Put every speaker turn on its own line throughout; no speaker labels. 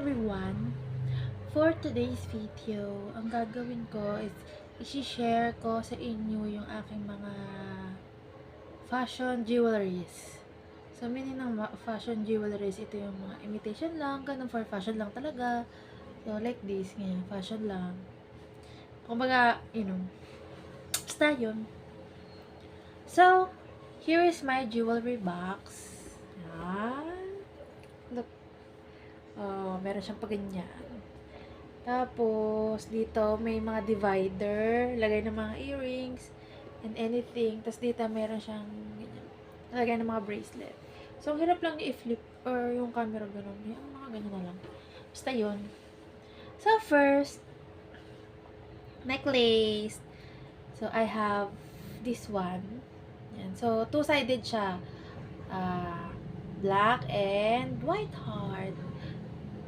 everyone! For today's video, ang gagawin ko is isi-share ko sa inyo yung aking mga fashion jewelries. So, meaning ng fashion jewelries, ito yung mga imitation lang, ganun for fashion lang talaga. So, like this, ganyan, fashion lang. Kumbaga, basta yun. So, here is my jewelry box. Yan. Look. Oh, meron siyang paganyan. Tapos, dito, may mga divider. Lagay ng mga earrings and anything. Tapos, dito, meron siyang ganyan. Lagay ng mga bracelet. So, ang hirap lang i-flip or yung camera ganun. Yung mga ganyan na lang. Basta yun. So, first, necklace. So, I have this one. Yan. So, two-sided siya. Black and white heart.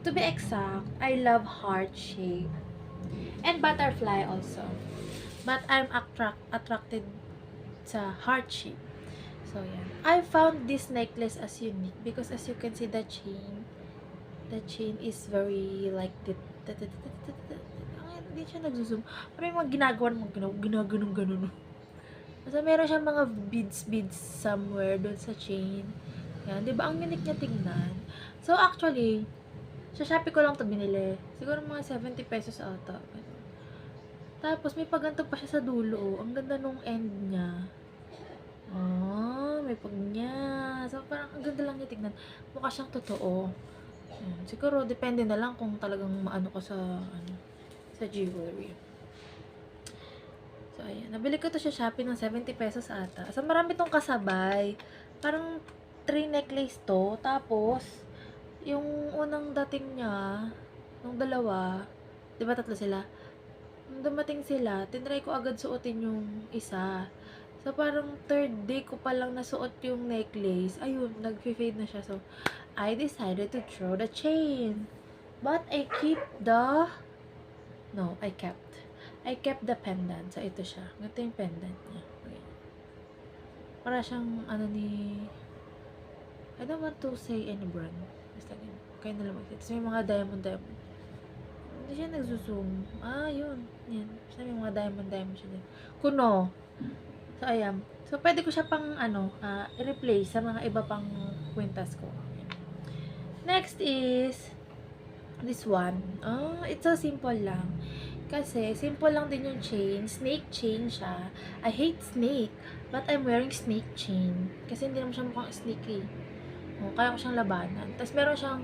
To be exact, I love heart shape and butterfly also. But I'm attracted sa heart shape. So yeah, I found this necklace as unique because as you can see the chain is very like hindi siya nagzo-zoom. Parang yung mga ginagawa ng ganun. Basta meron siyang mga beads somewhere doon sa chain. Yan, 'di ba? Ang unique niya tingnan. So actually, sa Shopee ko lang 'to binili. Siguro mga 70 pesos ata. Tapos may paganto pa siya sa dulo. Oh. Ang ganda nung end niya. May pag niya. So parang ang ganda lang niya tignan. Mukha siyang totoo. Siguro depende na lang kung talagang maano ko sa jewelry. So ayan, nabili ko 'to sa Shopee ng 70 pesos ata. So marami tong kasabay. Parang 3 necklace to. Tapos yung unang dating niya, nung dalawa, di ba tatlo sila? Nung dumating sila, tinry ko agad suotin yung isa. So, parang third day ko palang nasuot yung necklace. Ayun, nag-fade na siya. So, I decided to throw the chain. But, I kept the pendant. So, ito siya. Ito yung pendant niya. Okay. Para siyang, I don't want to say any brand. Basta ganyan. Kaya na lang mag-set. Tapos may mga diamond. Hindi siya nagsusum. Yun. Yan. Basta may mga diamond siya din. Kuno. So, ayan. So, pwede ko siya pang, i-replace sa mga iba pang kwintas ko. Next is, this one. It's so simple lang. Kasi, simple lang din yung chain. Snake chain siya. I hate snake, but I'm wearing snake chain. Kasi hindi naman siya mukhang snake eh. Kaya ko siyang labanan. Tapos meron siyang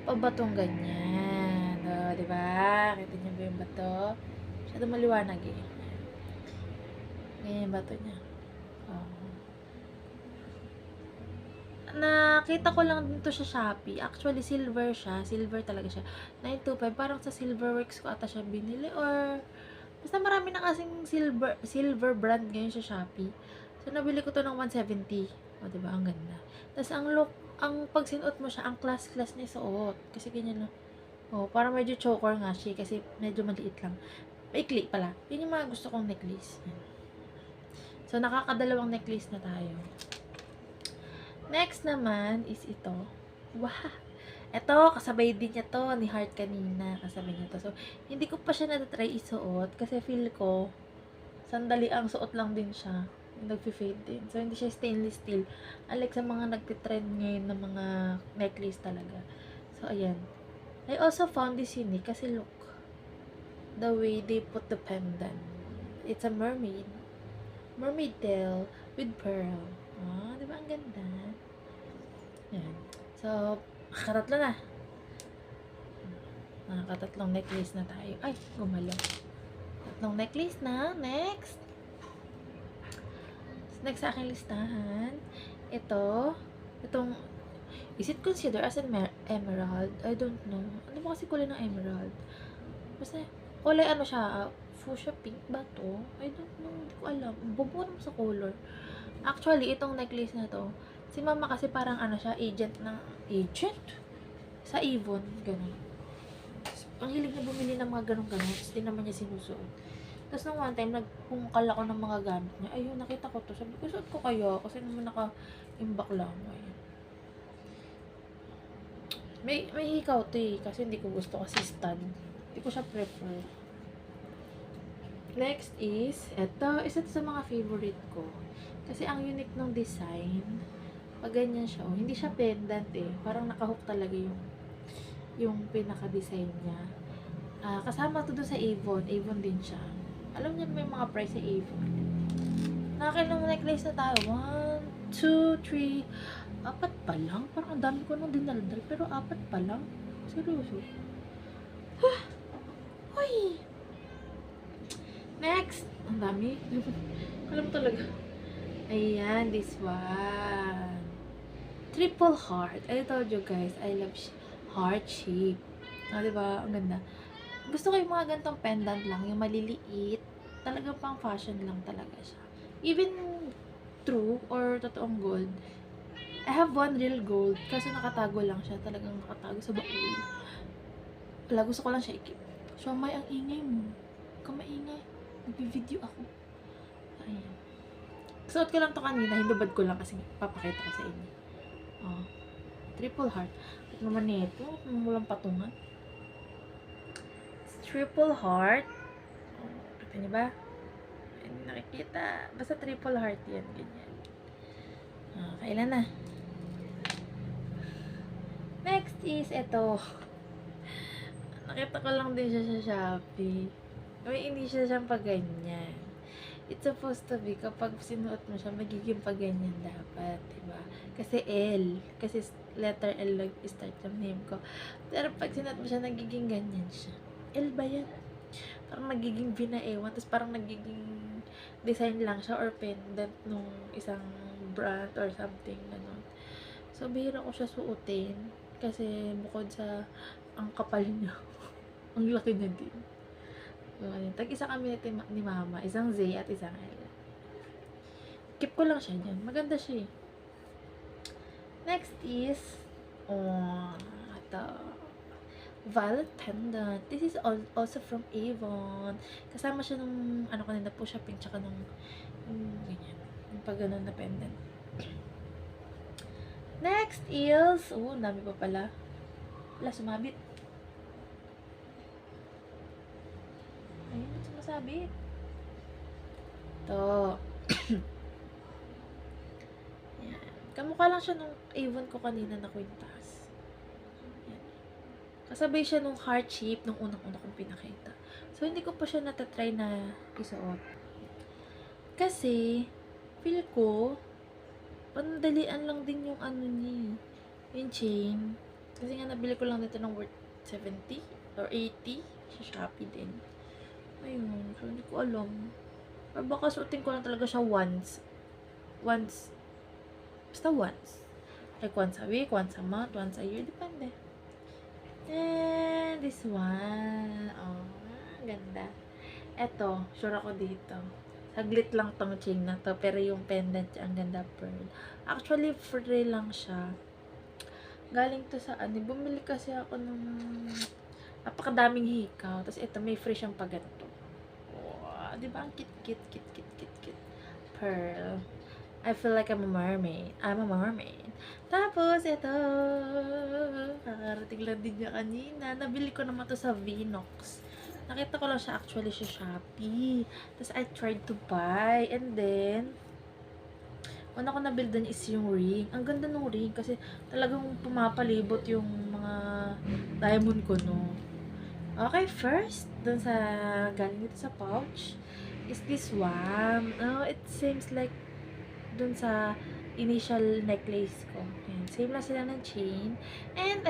pabatong ganyan. Diba? Kita niyo ba yung bato? Masyado maliwanag eh. Ganyan yung bato niya. Nakita ko lang dito sa Shopee. Actually, silver siya. Silver talaga siya. 925. Parang sa Silverworks ko ata siya binili. Or, basta marami na kasing silver brand ngayon sa Shopee. So, nabili ko to ng 170. Diba? Ang ganda. Tapos, ang pag sinuot mo siya, ang class niya suot. Kasi ganyan, no? Parang medyo choker nga siya. Kasi medyo maliit lang. Maikli pala. Yun yung mga gusto kong necklace. So, nakakadalawang necklace na tayo. Next naman is ito. Wow! Ito, kasabay din niya to ni Heart kanina. Kasabay niya to. So, hindi ko pa siya natatry isuot. Kasi feel ko, sandali ang suot lang din siya. Nag-fade din. So, hindi siya stainless steel. Unlike sa mga nagtitrend ngayon ng mga necklace talaga. So, ayan. I also found this unique kasi look. The way they put the pendant. It's a mermaid. Mermaid tail with pearl. Di ba ang ganda? Yan. So, nakakatatlo na. Nakakatatlong necklace na tayo. Ay, gumalaw. Tatlong necklace na. Next. Next sa aking listahan. Itong, is it considered as an emerald? I don't know. Ano ba kasi kulay ng emerald? Basta, kulay siya, fuchsia pink ba to? I don't know. Hindi ko alam. Bubuo naman sa color. Actually, itong necklace na to, si mama kasi parang siya, agent sa Avon, ganun. Ang hilig na bumili ng mga ganun-ganun, tapos din naman niya sinusuot. Tapos nung one time, nagpungkal ako ng mga gamit niya. Ayun, nakita ko to. Sabi ko, suot ko kayo, kasi naman naka-imbak lang. Ayun. May hikaw to eh. Kasi hindi ko gusto kasi stud. Hindi ko siya prefer. Next is, isa to sa mga favorite ko. Kasi ang unique ng design, pag ganyan siya, oh, hindi siya pendant eh. Parang nakahook talaga yung pinaka-design niya. Kasama to doon sa Avon. Avon din siya. Alam niyo may mga price sa Avon. Nakakilang necklace na tayo. 1, 2, 3, 4 pa lang. Parang ang dami ko nung dinaldal. Pero 4 pa lang. Seryoso. Hoy! Next! Ang dami. Alam talaga. Ayan, this one. Triple heart. I told you guys, I love heart shape. Diba? Ang ganda. Gusto ko yung mga gantong pendant lang, yung maliliit. Talagang pang fashion lang talaga siya. Even true or totoong gold. I have one real gold kasi nakatago lang siya. Talagang nakatago sa baul. Wala, gusto ko lang siya ikip. So, may ang ingay mo. Huwag ka maingay. Nag-video ako. Ayan. Suot ko lang to kanina. Hinubad ko lang kasi papakita ko sa inyo. Oh. Triple heart. At naman nito. Walang patungan. Triple heart. Oh, kita niyo ba? Hindi nakikita. Basta triple heart yan. Ganyan. Kailan na? Next is ito. Nakita ko lang din siya sa Shopee. May initial siyang pag ganyan. It's supposed to be, kapag sinuot mo siya, magiging pag ganyan dapat, diba? Kasi L. Kasi letter L nag-start yung name ko. Pero pag sinuot mo siya, nagiging ganyan siya. L ba yan? Parang nagiging binaewan. Tapos parang nagiging design lang siya or pendant nung isang brand or something. Ganun. So, bihira ko siya suotin. Kasi bukod sa ang kapal niya. Ang laki niya din. So, tag-isa kami ni Mama. Isang Z at isang L. Keep ko lang siya dyan. Maganda siya eh. Next is, ito. Violet pendant. This is also from Avon. Kasama siya nung, kanina po shopping, tsaka nung, ganyan. Yung pag ganun na pendant. Next is, dami pa pala. Wala, sumabit. Ayun, sumasabit. Ito. Yan. Kamukha lang siya nung Avon ko kanina na kwintas. Yan. Kasabay siya nung heart shape nung unang-una kong pinakita. So, hindi ko pa siya natatry na isuot. Kasi, feel ko, pandalian lang din yung niya. Yung chain. Kasi nga, nabili ko lang dito ng worth 70 or 80 sa Shopee din. Ayun. So, hindi ko alam. Or baka suotin ko lang talaga siya once. Basta once. Like once a week, once a month, once a year. Depende. And this one. Ganda. Eto, sure ako dito. Saglit lang tong chain na to. Pero yung pendant, ang ganda pearl. Actually, free lang siya. Galing to sa bumili kasi ako ng napakadaming hikaw. Tapos ito, may free siyang paganto. Wow, di ba? Ang kit. Pearl. I feel like I'm a mermaid. Tapos, ito. Kakarating lang din niya kanina. Nabili ko naman to sa Vinox. Nakita ko lang siya actually sa Shopee. Tapos, I tried to buy. And then, una ko nabildan is yung ring. Ang ganda ng ring kasi talagang pumapalibot yung mga diamond ko, no. Okay, first, dun sa galing dito sa pouch, is this one. It seems like dun sa initial necklace ko. Ayan, same lang sila ng chain. And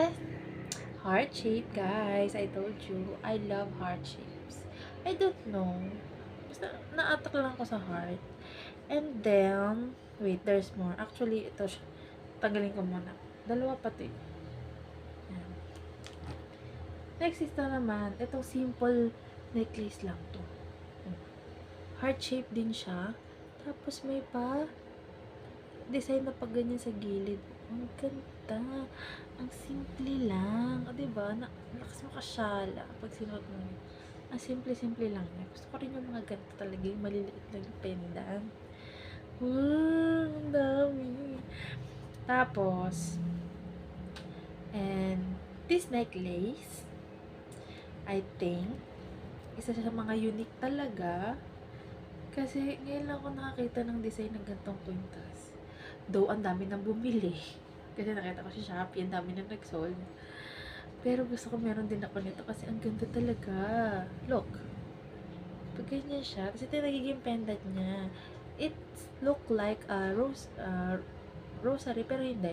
heart shape, guys. I told you, I love heart shapes. I don't know. Basta na-attack lang ako sa heart. And then, wait, there's more. Actually, ito siya. Tanggalin ko muna. Dalawa pati. Ayan. Next is na naman, itong simple necklace lang to. Heart shape din siya. Tapos may pa design na pag ganyan sa gilid. Ang ganda. Ang simple lang. Diba? Lakas makasyala pag sinuot mo. Ang simple lang. Gusto ko rin yung mga ganito talaga. Yung maliliit na pendant. Ang dami. Tapos, and This necklace, I think, isa siya sa mga unique talaga. Kasi ngayon lang ako nakakita ng design ng gantong kwintas. Though, ang dami nang bumili. Kasi nakita ko sa Shopee, ang dami nang nag-sold. Pero gusto ko meron din ako nito kasi ang ganda talaga. Look. Pag ganyan siya, kasi ito yung nagiging pendant niya. It look like a rosary, pero hindi.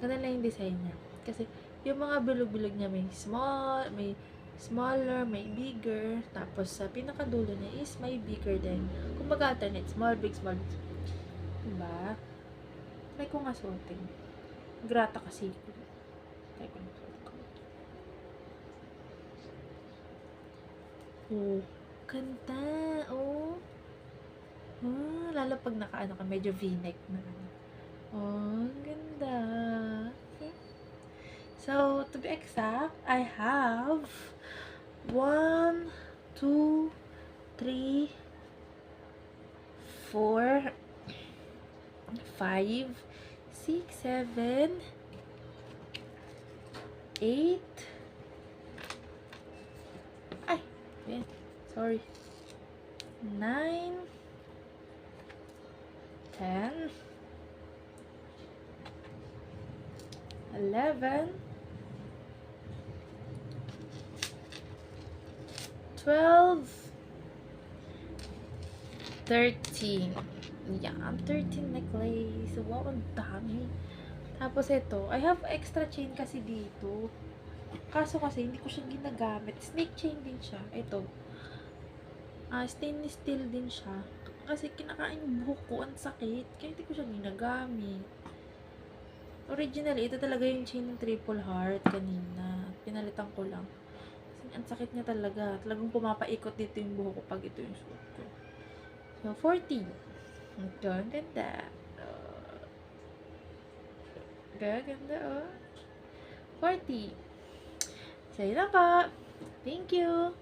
Ganun lang yung design niya. Kasi, yung mga bilog-bilog niya may smaller, may bigger, tapos sa pinakadulo niya is may bigger din. Kung mag-alternate, small, big, small, big. Diba? Try ko nga suotin. Grata kasi. Try ko nga suotin. Oh, ganda. Oh. Lalo pag naka-ano ka, medyo v-neck na ano. Oh, ang ganda. Okay. So, to be exact, I have 1, 2, 3, 4, 5, 6, 7, 8. Ay, sorry. 9, 10, 11, 12, 13. Yan, 13 necklace. Wow, ang dami. Tapos ito, I have extra chain kasi dito. Kaso kasi, hindi ko siya ginagamit. Snake chain din siya. Ito. Stainless steel din siya. Kasi kinakain yung buhok ko, ang sakit. Kaya hindi ko siya ginagamit. Originally, ito talaga yung chain ng triple heart kanina. Pinalitan ko lang. Kasi ang sakit niya talaga. Talagang pumapaikot dito yung buhok ko pag ito yung suot ko. So, 14. Ito, ang ganda. Ganda, oh. 40. So, yun na po. Thank you.